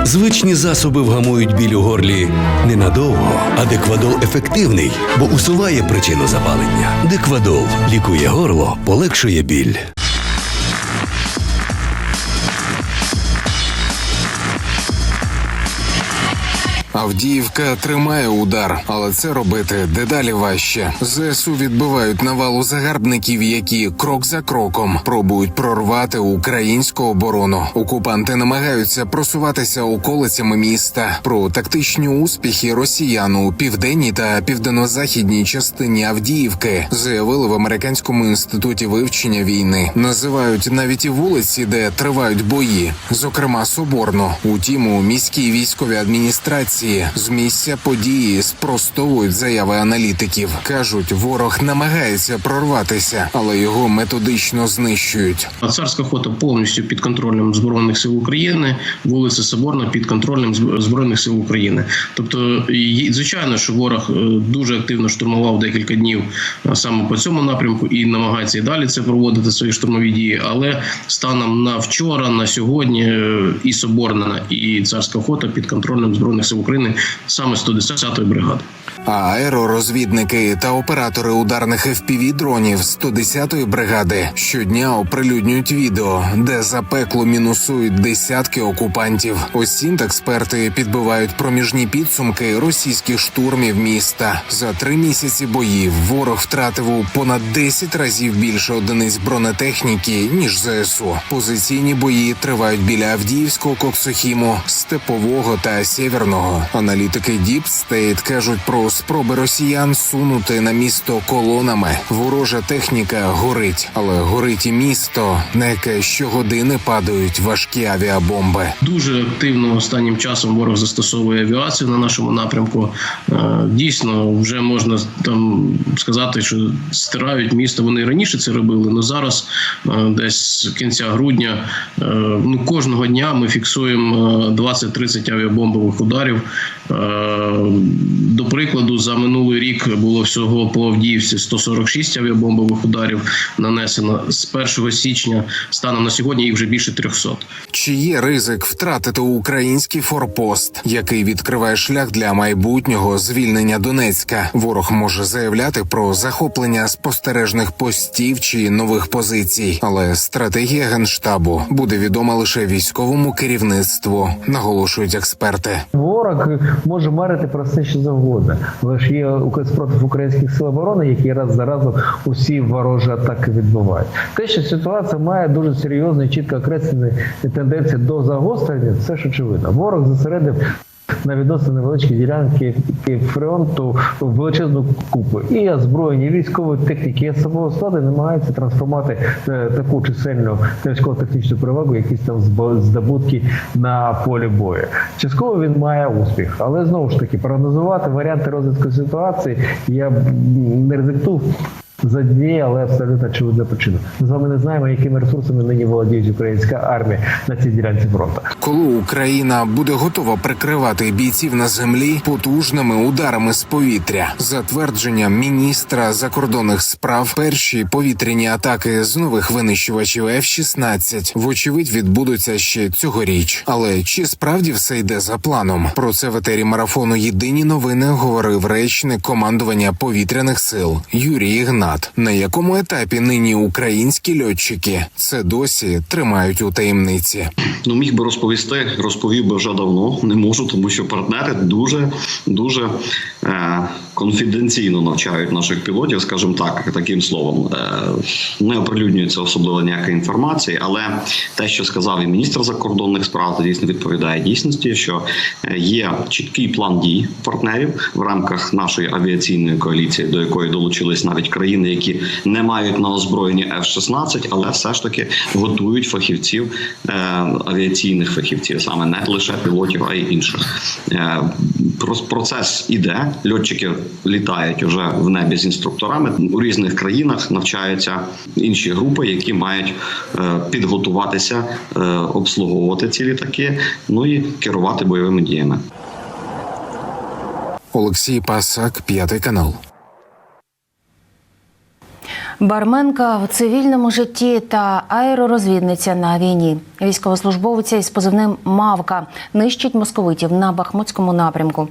Звичні засоби вгамують біль у горлі ненадовго, а Деквадол ефективний, бо усуває причину запалення. Деквадол лікує горло, полегшує біль. Авдіївка тримає удар, але це робити дедалі важче. ЗСУ відбивають навалу загарбників, які крок за кроком пробують прорвати українську оборону. Окупанти намагаються просуватися околицями міста. Про тактичні успіхи росіян у південній та південно-західній частині Авдіївки заявили в Американському інституті вивчення війни. Називають навіть і вулиці, де тривають бої, зокрема Соборну. Утім, у міській військовій адміністрації з місця події спростовують заяви аналітиків. Кажуть, ворог намагається прорватися, але його методично знищують. Царська Хота повністю під контролем Збройних сил України, вулиця Соборна під контролем Збройних сил України. Тобто, звичайно, що ворог дуже активно штурмував декілька днів саме по цьому напрямку і намагається і далі це проводити, свої штурмові дії. Але станом на вчора, на сьогодні і Соборна, і Царська Хота під контролем Збройних сил України, саме 110-ї бригади. А аеророзвідники та оператори ударних FPV-дронів 110-ї бригади щодня оприлюднюють відео, де запекло мінусують десятки окупантів. Осінь експерти підбивають проміжні підсумки російських штурмів міста. За 3 місяці боїв ворог втратив у понад 10 разів більше одиниць бронетехніки, ніж ЗСУ. Позиційні бої тривають біля Авдіївського коксохіму, Степового та Сєвєрного. Аналітики Deep State кажуть про спроби росіян сунути на місто колонами. Ворожа техніка горить, але горить і місто, на яке щогодини падають важкі авіабомби. Дуже активно останнім часом ворог застосовує авіацію на нашому напрямку. Дійсно, вже можна там сказати, що стирають місто. Вони раніше це робили, але зараз, десь кінця грудня, кожного дня ми фіксуємо 20-30 авіабомбових ударів. До прикладу, за минулий рік було всього по Авдіївці 146 авіабомбових ударів нанесено. З 1 січня станом на сьогодні їх вже більше 300. Чи є ризик втратити український форпост, який відкриває шлях для майбутнього звільнення Донецька? Ворог може заявляти про захоплення спостережних постів чи нових позицій, але стратегія Генштабу буде відома лише військовому керівництву, наголошують експерти. Ворог може марити про все, що завгодно. Але ж є спротив українських сил оборони, які раз за разом усі ворожі атаки відбувають. Те, що ситуація має дуже серйозні, чітко окреслені тенденції до загострення, це ж очевидно. Ворог зосередив на відносно невеличкі ділянки фронту величезну купу. І озброєння, і військової техніки, і особового складу намагаються трансформувати таку чисельну військово-технічну перевагу, якісь там здобутки на полі бою. Частково він має успіх, але знову ж таки прогнозувати варіанти розвитку ситуації я не ризикнув за дні, але абсолютно очевидно причину. Ми з вами не знаємо, якими ресурсами нині володіє українська армія на цій ділянці фронту. Коли Україна буде готова прикривати бійців на землі потужними ударами з повітря? За твердженням міністра закордонних справ, перші повітряні атаки з нових винищувачів F-16 вочевидь відбудуться ще цьогоріч. Але чи справді все йде за планом? Про це в етері марафону «Єдині новини» говорив речник командування повітряних сил Юрій Ігнат. На якому етапі нині українські льотчики це досі тримають у таємниці? Міг би розповісти, розповів би вже давно. Не можу, тому що партнери дуже конфіденційно навчають наших пілотів, скажімо так, таким словом. Не оприлюднюється особливо ніяка інформація, але те, що сказав і міністр закордонних справ, дійсно відповідає дійсності, що є чіткий план дій партнерів в рамках нашої авіаційної коаліції, до якої долучились навіть країни, які не мають на озброєнні F-16, але все ж таки готують фахівців, авіаційних фахівців, саме не лише пілотів, а й інших. Процес іде, льотчики літають вже в небі з інструкторами. У різних країнах навчаються інші групи, які мають підготуватися, обслуговувати ці літаки, і керувати бойовими діями. Олексій Пасак, 5 канал. Барменка в цивільному житті та аеророзвідниця на війні. Військовослужбовиця із позивним «Мавка» нищить московитів на Бахмутському напрямку.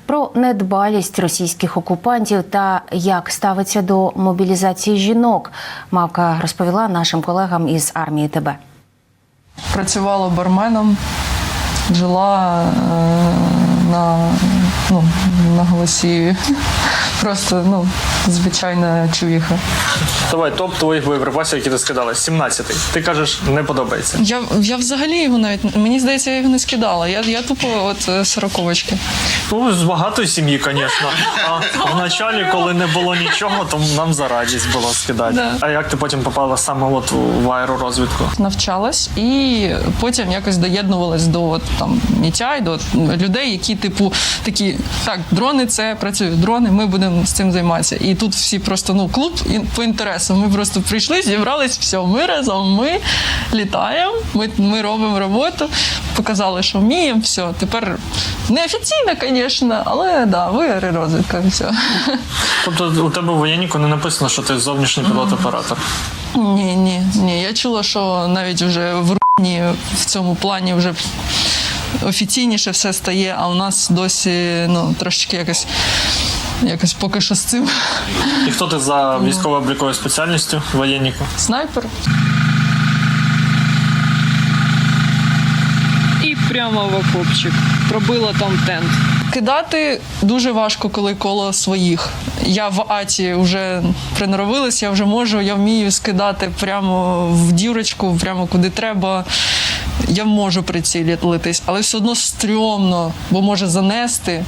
Про недбалість російських окупантів та як ставиться до мобілізації жінок Мавка розповіла нашим колегам із армії ТБ. Працювала барменом, жила на Голосіїві. Просто, звичайна чувіха. Давай, топ твоїх боєприпасів, які ти скидала. 17-й. Ти кажеш, не подобається. Я взагалі його навіть, мені здається, я його не скидала. Я тупо от 40-очки. Ну, з багатої сім'ї, звісно. А в началі, коли не було нічого, то нам за радість було скидати. Да. А як ти потім попала саме от в аеророзвідку? Навчалась і потім якось доєднувалась до Мітяй, до людей, які такі, так, дрони це працюють, дрони, ми будемо з цим займатися. І тут всі просто, клуб по інтересам. Ми просто прийшли, зібрались, все, ми разом, ми літаємо, ми робимо роботу, показали, що вміємо, все. Тепер неофіційно, звісно, але да, ви аеророзвідка, все. Тобто у тебе в воєнніку не написано, що ти зовнішній пілот-оператор? Ні. Я чула, що навіть вже в РУ-ні в цьому плані вже офіційніше все стає, а у нас досі трошечки якось поки що з цим. І хто ти за військово-обліковою спеціальністю в воєнніку? Снайпер. І прямо в окопчик. Пробила там тент. Кидати дуже важко, коли коло своїх. Я в АТі вже приноровилась, я вже можу, я вмію скидати прямо в дірочку, прямо куди треба. Я можу прицілитись, але все одно стрьомно, бо може занести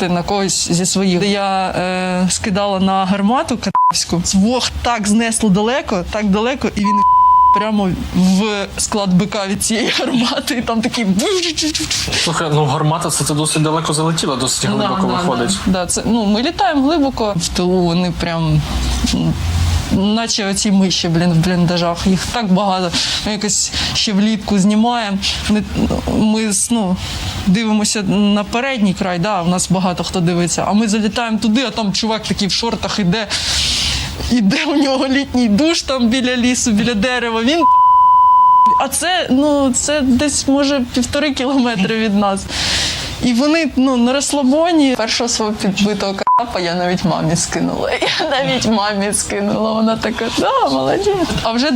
на когось зі своїх. Я скидала на гармату катавську, звук так знесло так далеко, і він прямо в склад бика від цієї гармати, і там такий... Слухай, гармата це досить далеко залетіла, досить глибоко виходить. Да, це, ми літаємо глибоко, в тилу вони прям... наче оці миші, в бліндажах. Їх так багато. Ми якось ще влітку знімаємо. Ми дивимося на передній край, да, у нас багато хто дивиться, а ми залітаємо туди, а там чувак такий в шортах іде у нього літній душ там біля лісу, біля дерева. Він а це десь, може, 1,5 кілометри від нас. І вони, на розслабоні. Першого свого підбитого капа я навіть мамі скинула. Вона така, да, молодець. А вже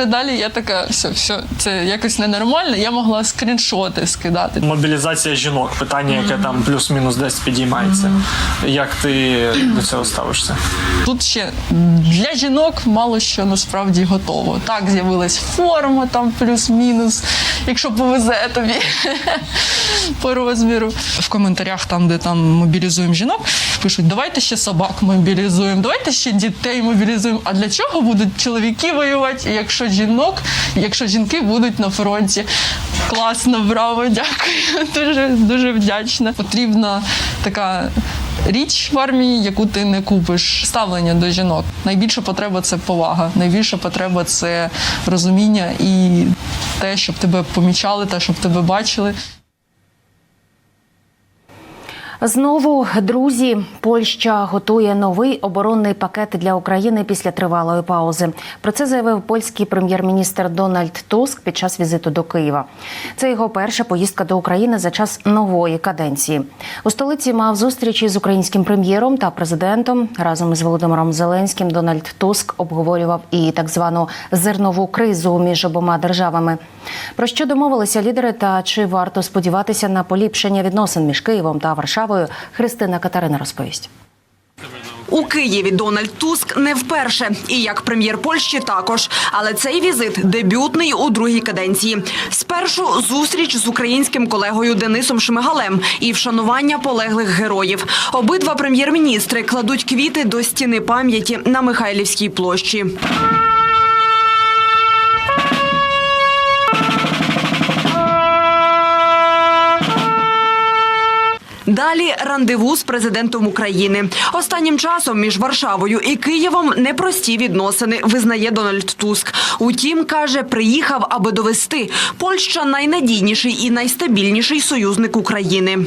далі я така, все, це якось ненормально. Я могла скріншоти скидати. Мобілізація жінок, питання, яке там плюс-мінус десь підіймається. Як ти до цього ставишся? Тут ще для жінок мало що насправді готово. Так, з'явилась форма там плюс-мінус, якщо повезе тобі по розміру. В коментарях, там, де мобілізуємо жінок, пишуть, давайте ще собак мобілізуємо, давайте ще дітей мобілізуємо. А для чого будуть чоловіки воювати, якщо жінки будуть на фронті? Класно, браво, дякую. Дуже, дуже вдячна. Потрібна така річ в армії, яку ти не купиш. Ставлення до жінок. Найбільша потреба – це повага. Найбільша потреба – це розуміння і те, щоб тебе помічали, те, щоб тебе бачили. Знову, друзі, Польща готує новий оборонний пакет для України після тривалої паузи. Про це заявив польський прем'єр-міністр Дональд Туск під час візиту до Києва. Це його перша поїздка до України за час нової каденції. У столиці мав зустрічі з українським прем'єром та президентом. Разом із Володимиром Зеленським Дональд Туск обговорював і так звану зернову кризу між обома державами. Про що домовилися лідери та чи варто сподіватися на поліпшення відносин між Києвом та Варшавою, Христина Катерина розповість. У Києві Дональд Туск не вперше. І як прем'єр Польщі також. Але цей візит дебютний у другій каденції. Спершу зустріч з українським колегою Денисом Шмигалем і вшанування полеглих героїв. Обидва прем'єр-міністри кладуть квіти до стіни пам'яті на Михайлівській площі. Далі рандеву з президентом України. Останнім часом між Варшавою і Києвом непрості відносини, визнає Дональд Туск. Утім, каже, приїхав, аби довести – Польща – найнадійніший і найстабільніший союзник України.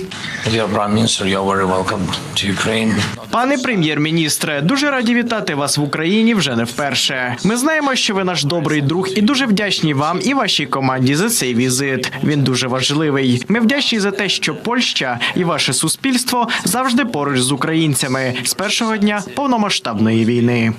Пане прем'єр-міністре, дуже раді вітати вас в Україні вже не вперше. Ми знаємо, що ви наш добрий друг і дуже вдячні вам і вашій команді за цей візит. Він дуже важливий. Ми вдячні за те, що Польща і ваше суспільство завжди поруч з українцями з першого дня повномасштабної війни.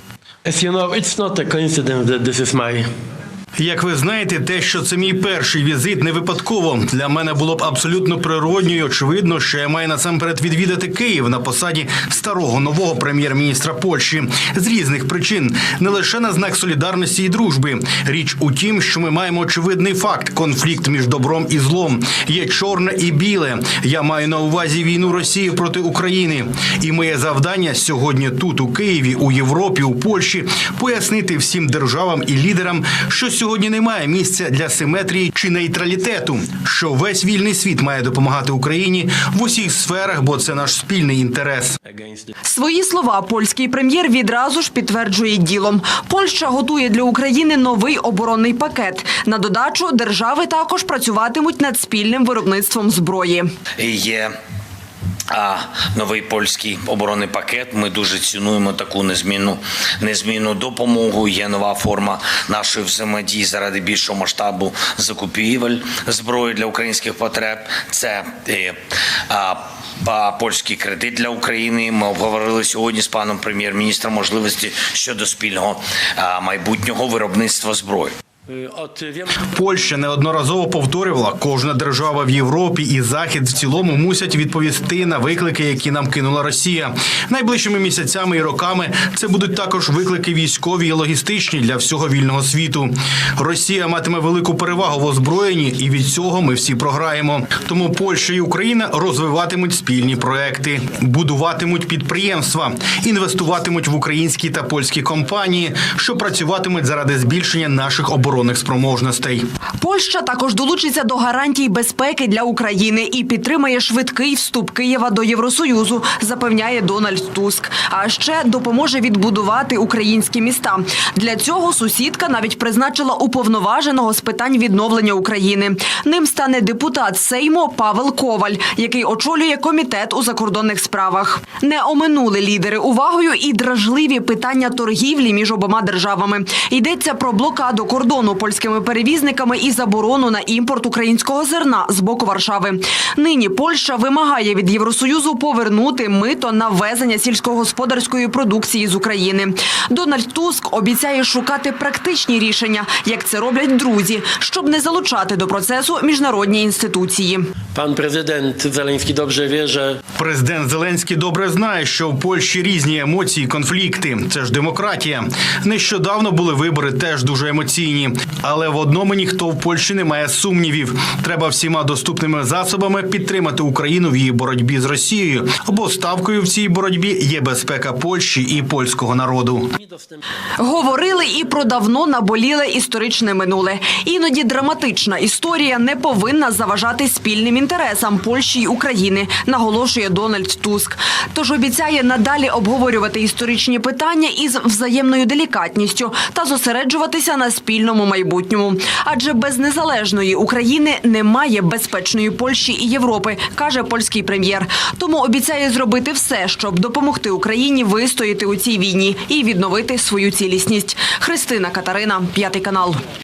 Як ви знаєте, те, що це мій перший візит, не випадково. Для мене було б абсолютно природньо і очевидно, що я маю насамперед відвідати Київ на посаді старого нового прем'єр-міністра Польщі. З різних причин. Не лише на знак солідарності і дружби. Річ у тім, що ми маємо очевидний факт – конфлікт між добром і злом. Є чорне і біле. Я маю на увазі війну Росії проти України. І моє завдання сьогодні тут, у Києві, у Європі, у Польщі, пояснити всім державам і лідерам, що сьогодні немає місця для симетрії чи нейтралітету, що весь вільний світ має допомагати Україні в усіх сферах, бо це наш спільний інтерес. Свої слова польський прем'єр відразу ж підтверджує ділом. Польща готує для України новий оборонний пакет. На додачу, держави також працюватимуть над спільним виробництвом зброї. Є новий польський оборонний пакет. Ми дуже цінуємо таку незмінну допомогу. Є нова форма нашої взаємодії заради більшого масштабу закупівель зброї для українських потреб. Це польський кредит для України. Ми обговорили сьогодні з паном прем'єр-міністром можливості щодо спільного майбутнього виробництва зброї. Польща неодноразово повторювала, кожна держава в Європі і Захід в цілому мусять відповісти на виклики, які нам кинула Росія. Найближчими місяцями і роками це будуть також виклики військові і логістичні для всього вільного світу. Росія матиме велику перевагу в озброєнні, і від цього ми всі програємо. Тому Польща і Україна розвиватимуть спільні проекти, будуватимуть підприємства, інвестуватимуть в українські та польські компанії, що працюватимуть заради збільшення наших оборонних спроможностей. Польща також долучиться до гарантій безпеки для України і підтримає швидкий вступ Києва до Євросоюзу, запевняє Дональд Туск. А ще допоможе відбудувати українські міста. Для цього сусідка навіть призначила уповноваженого з питань відновлення України. Ним стане депутат Сейму Павел Коваль, який очолює комітет у закордонних справах. Не оминули лідери увагою і дражливі питання торгівлі між обома державами. Йдеться про блокаду кордону польськими перевізниками і заборону на імпорт українського зерна з боку Варшави. Нині Польща вимагає від Євросоюзу повернути мито на ввезення сільськогосподарської продукції з України. Дональд Туск обіцяє шукати практичні рішення, як це роблять друзі, щоб не залучати до процесу міжнародні інституції. Президент Зеленський добре знає, що в Польщі різні емоції, конфлікти. Це ж демократія. Нещодавно були вибори теж дуже емоційні. Але в одному ніхто в Польщі не має сумнівів. Треба всіма доступними засобами підтримати Україну в її боротьбі з Росією. Бо ставкою в цій боротьбі є безпека Польщі і польського народу. Говорили і про давно наболіле історичне минуле. Іноді драматична історія не повинна заважати спільним інтересам Польщі й України, наголошує Дональд Туск. Тож обіцяє надалі обговорювати історичні питання із взаємною делікатністю та зосереджуватися на спільному майбутньому. Адже без незалежної України немає безпечної Польщі і Європи, каже польський прем'єр. Тому обіцяє зробити все, щоб допомогти Україні вистояти у цій війні і відновити свою цілісність. Христина Катерина, 5 канал.